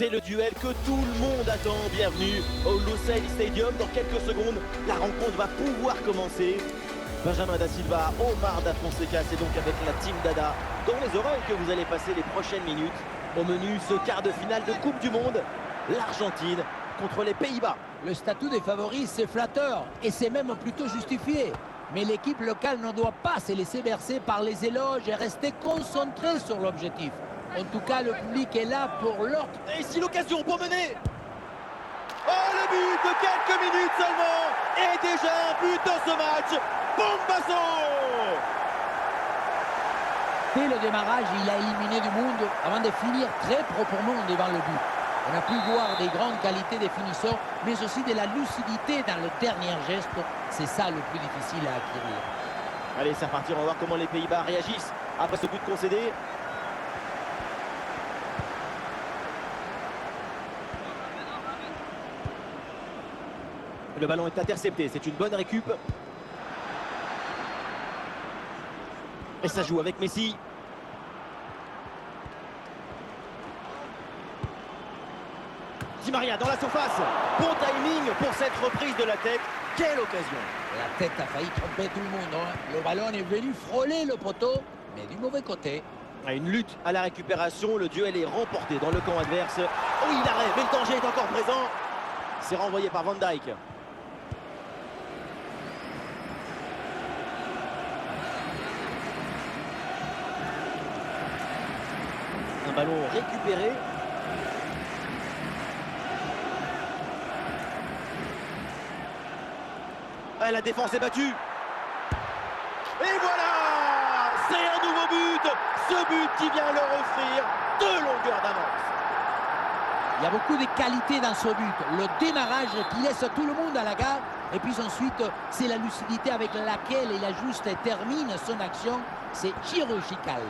C'est le duel que tout le monde attend. Bienvenue au Lusail Stadium. Dans quelques secondes, la rencontre va pouvoir commencer. Benjamin Da Silva, Omar Da Fonseca, c'est donc avec la team Dada dans les oreilles que vous allez passer les prochaines minutes. Au menu, ce quart de finale de Coupe du Monde, l'Argentine contre les Pays-Bas. Le statut des favoris, c'est flatteur et c'est même plutôt justifié. Mais l'équipe locale ne doit pas se laisser bercer par les éloges et rester concentrée sur l'objectif. En tout cas, le public est là pour leur... Et ici l'occasion pour mener. Oh, le but de quelques minutes seulement. Et déjà un but dans ce match. Bombazo! Dès le démarrage, il a éliminé du monde avant de finir très proprement devant le but. On a pu voir des grandes qualités des finisseurs, mais aussi de la lucidité dans le dernier geste. C'est ça le plus difficile à acquérir. Allez, c'est reparti. On va voir comment les Pays-Bas réagissent après ce but concédé. Le ballon est intercepté. C'est une bonne récup. Et ça joue avec Messi. Di Maria dans la surface. Bon timing pour cette reprise de la tête. Quelle occasion! La tête a failli tromper tout le monde. Le ballon est venu frôler le poteau, mais du mauvais côté. Une lutte à la récupération. Le duel est remporté dans le camp adverse. Oh, il arrête, mais le danger est encore présent. C'est renvoyé par Van Dijk. Un ballon récupéré. Ah, la défense est battue. Et voilà! C'est un nouveau but. Ce but qui vient leur offrir 2 longueurs d'avance. Il y a beaucoup de qualités dans ce but. Le démarrage qui laisse tout le monde à la gare. Et puis ensuite, c'est la lucidité avec laquelle il ajuste et termine son action. C'est chirurgical.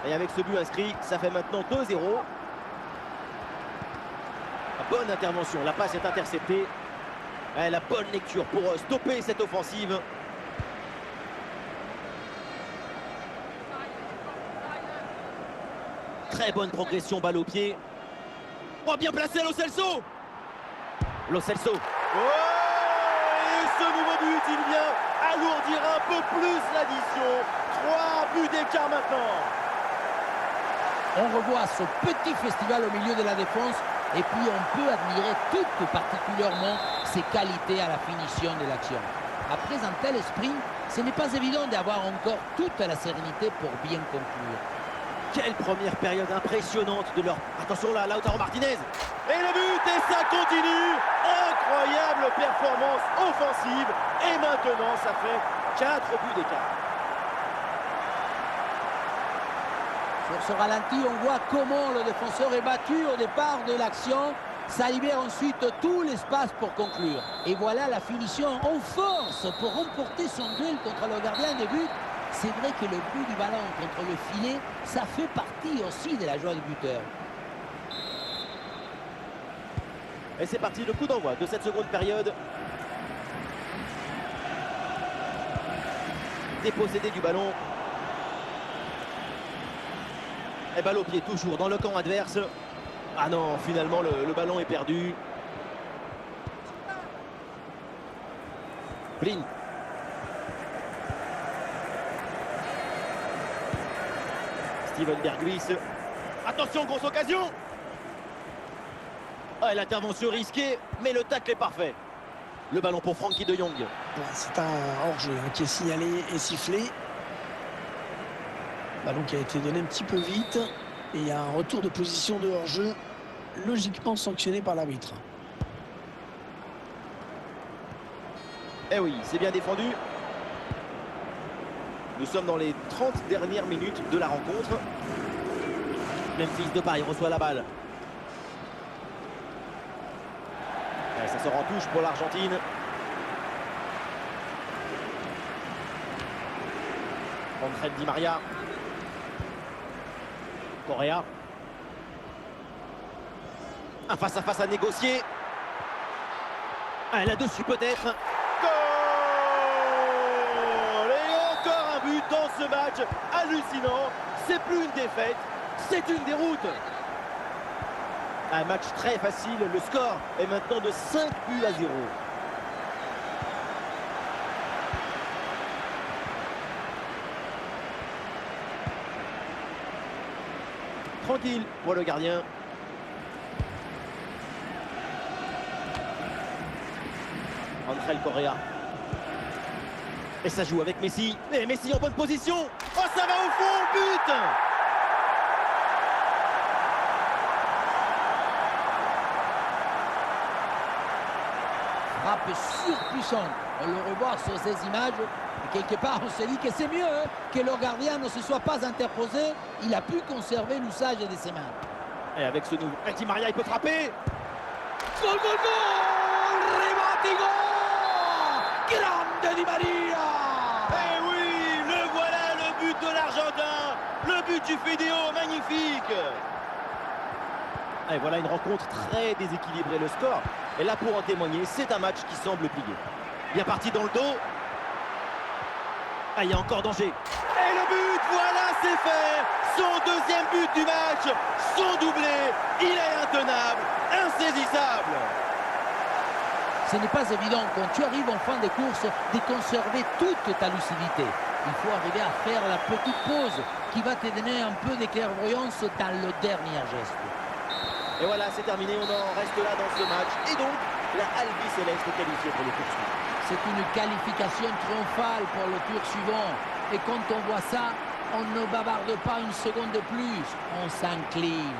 Et avec ce but inscrit, ça fait maintenant 2-0. Bonne intervention, la passe est interceptée. Et la bonne lecture pour stopper cette offensive. Très bonne progression, balle au pied. Oh, bien placé Lo Celso. Lo Celso. Oh, et ce nouveau but, il vient alourdir un peu plus l'addition. 3 buts d'écart maintenant. On revoit ce petit festival au milieu de la défense et puis on peut admirer tout particulièrement ses qualités à la finition de l'action. Après un tel sprint, ce n'est pas évident d'avoir encore toute la sérénité pour bien conclure. Quelle première période impressionnante de leur... Attention là, Lautaro Martinez. Et le but, et ça continue. Incroyable performance offensive. Et maintenant, ça fait 4 buts d'écart. Sur ce ralenti, on voit comment le défenseur est battu au départ de l'action. Ça libère ensuite tout l'espace pour conclure. Et voilà la finition en force pour remporter son duel contre le gardien de but. C'est vrai que le but du ballon contre le filet, ça fait partie aussi de la joie du buteur. Et c'est parti, le coup d'envoi de cette seconde période. Dépossédé du ballon. Et balle au pied toujours dans le camp adverse. Ah non, finalement le ballon est perdu. Blin. Steven Berghuis. Attention, grosse occasion. Ah, l'intervention risquée, mais le tacle est parfait. Le ballon pour Frenkie de Jong. C'est un hors-jeu qui est signalé et sifflé. Ballon qui a été donné un petit peu vite. Et il y a un retour de position de hors-jeu, logiquement sanctionné par l'arbitre. Eh oui, c'est bien défendu. Nous sommes dans les 30 dernières minutes de la rencontre. Memphis Depay reçoit la balle. Et ça sort en touche pour l'Argentine. André Di Maria. Correa. Un face-à-face à négocier. Ah, là-dessus peut-être. Goal! Et encore un but dans ce match hallucinant. C'est plus une défaite, c'est une déroute. Un match très facile, le score est maintenant de 5 buts à 0. Tranquille pour le gardien. Angel Correa. Et ça joue avec Messi. Et Messi en bonne position. Oh, ça va au fond, but! Frappe surpuissante. On le revoit sur ces images. Et quelque part, on se dit que c'est mieux que le gardien ne se soit pas interposé. Il a pu conserver l'usage de ses mains. Et avec ce nouveau... Di Maria, il peut frapper. Gol, gol, gol! Rimati gol! Grande Di Maria! Eh oui, le voilà, le but de l'Argentin. Le but du Fideo, magnifique. Et voilà une rencontre très déséquilibrée. Le score est là pour en témoigner. C'est un match qui semble plié. Bien parti dans le dos. Ah, il y a encore danger. Et le but, voilà, c'est fait. Son deuxième but du match, son doublé. Il est intenable, insaisissable. Ce n'est pas évident quand tu arrives en fin de course de conserver toute ta lucidité. Il faut arriver à faire la petite pause qui va te donner un peu de clairvoyance dans le dernier geste. Et voilà, c'est terminé, on en reste là dans ce match. Et donc, la Albi Céleste est qualifiée pour le tour suivant. C'est une qualification triomphale pour le tour suivant. Et quand on voit ça, on ne bavarde pas une seconde de plus, on s'incline.